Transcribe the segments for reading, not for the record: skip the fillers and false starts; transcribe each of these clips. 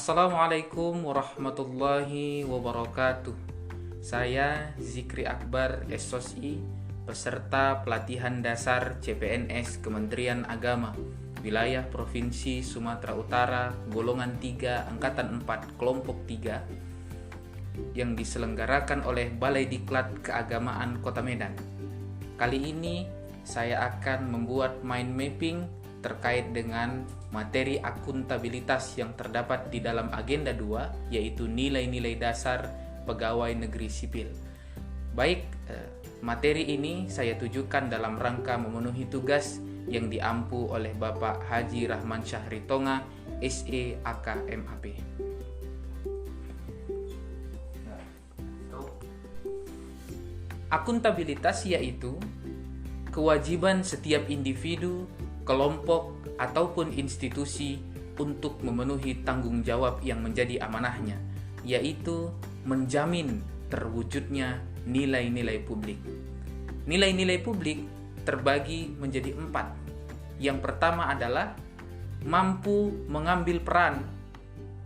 Assalamualaikum warahmatullahi wabarakatuh. Saya Zikri Akbar SOSI, peserta pelatihan dasar CPNS Kementerian Agama, wilayah Provinsi Sumatera Utara, golongan 3, angkatan 4, kelompok 3, yang diselenggarakan oleh Balai Diklat Keagamaan Kota Medan. Kali ini saya akan membuat mind mapping terkait dengan materi akuntabilitas yang terdapat di dalam agenda 2, yaitu nilai-nilai dasar pegawai negeri sipil. Baik, materi ini saya tujukan dalam rangka memenuhi tugas yang diampu oleh Bapak Haji Rahman Syahri Tonga, SE AK MAP. Akuntabilitas yaitu kewajiban setiap individu, kelompok, ataupun institusi untuk memenuhi tanggung jawab yang menjadi amanahnya, yaitu menjamin terwujudnya nilai-nilai publik. Nilai-nilai publik terbagi menjadi 4. Yang pertama adalah mampu mengambil peran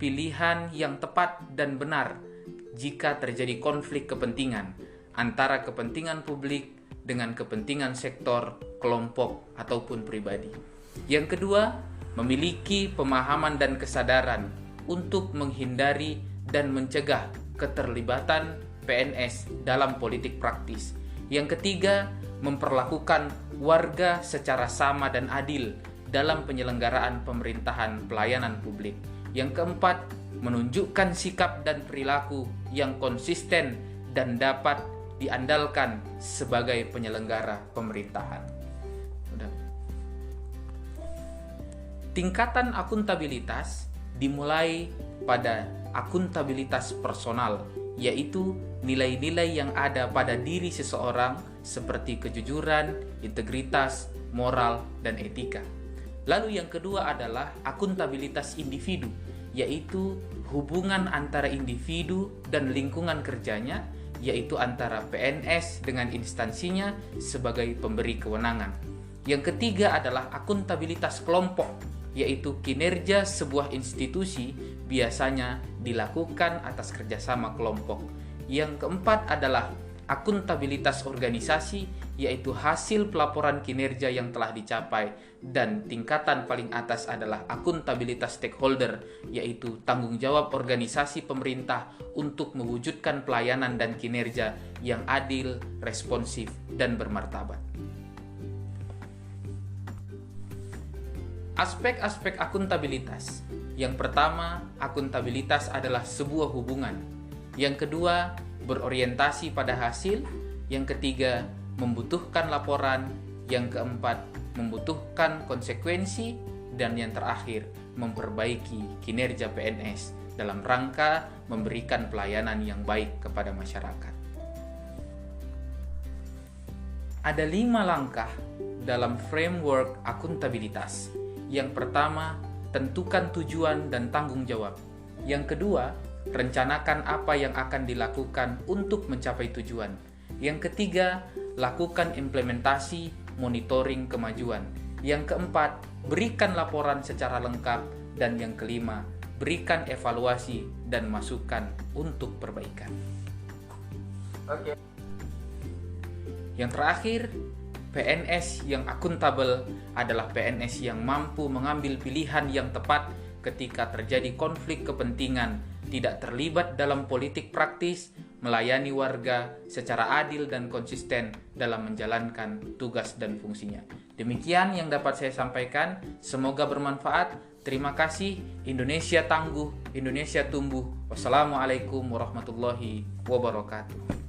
pilihan yang tepat dan benar jika terjadi konflik kepentingan antara kepentingan publik dengan kepentingan sektor, kelompok, ataupun pribadi. Yang kedua, memiliki pemahaman dan kesadaran untuk menghindari dan mencegah keterlibatan PNS dalam politik praktis. Yang ketiga, memperlakukan warga secara sama dan adil dalam penyelenggaraan pemerintahan pelayanan publik. Yang keempat, menunjukkan sikap dan perilaku yang konsisten dan dapat diandalkan sebagai penyelenggara pemerintahan. Tingkatan akuntabilitas dimulai pada akuntabilitas personal, yaitu nilai-nilai yang ada pada diri seseorang seperti kejujuran, integritas, moral, dan etika. Lalu yang kedua adalah akuntabilitas individu, yaitu hubungan antara individu dan lingkungan kerjanya, yaitu antara PNS dengan instansinya sebagai pemberi kewenangan. Yang ketiga adalah akuntabilitas kelompok, yaitu kinerja sebuah institusi biasanya dilakukan atas kerjasama kelompok. Yang keempat adalah akuntabilitas organisasi, yaitu hasil pelaporan kinerja yang telah dicapai. Dan tingkatan paling atas adalah akuntabilitas stakeholder, yaitu tanggung jawab organisasi pemerintah untuk mewujudkan pelayanan dan kinerja yang adil, responsif, dan bermartabat. Aspek-aspek akuntabilitas. Yang pertama, akuntabilitas adalah sebuah hubungan. Yang kedua, berorientasi pada hasil. Yang ketiga, membutuhkan laporan. Yang keempat, membutuhkan konsekuensi. Dan yang terakhir, memperbaiki kinerja PNS dalam rangka memberikan pelayanan yang baik kepada masyarakat. Ada 5 langkah dalam framework akuntabilitas. Yang pertama, tentukan tujuan dan tanggung jawab. Yang kedua, rencanakan apa yang akan dilakukan untuk mencapai tujuan. Yang ketiga, lakukan implementasi, monitoring kemajuan. Yang keempat, berikan laporan secara lengkap. Dan yang kelima, berikan evaluasi dan masukan untuk perbaikan. Oke. Yang terakhir, PNS yang akuntabel adalah PNS yang mampu mengambil pilihan yang tepat ketika terjadi konflik kepentingan, tidak terlibat dalam politik praktis, melayani warga secara adil dan konsisten dalam menjalankan tugas dan fungsinya. Demikian yang dapat saya sampaikan, semoga bermanfaat. Terima kasih. Indonesia tangguh, Indonesia tumbuh. Wassalamualaikum warahmatullahi wabarakatuh.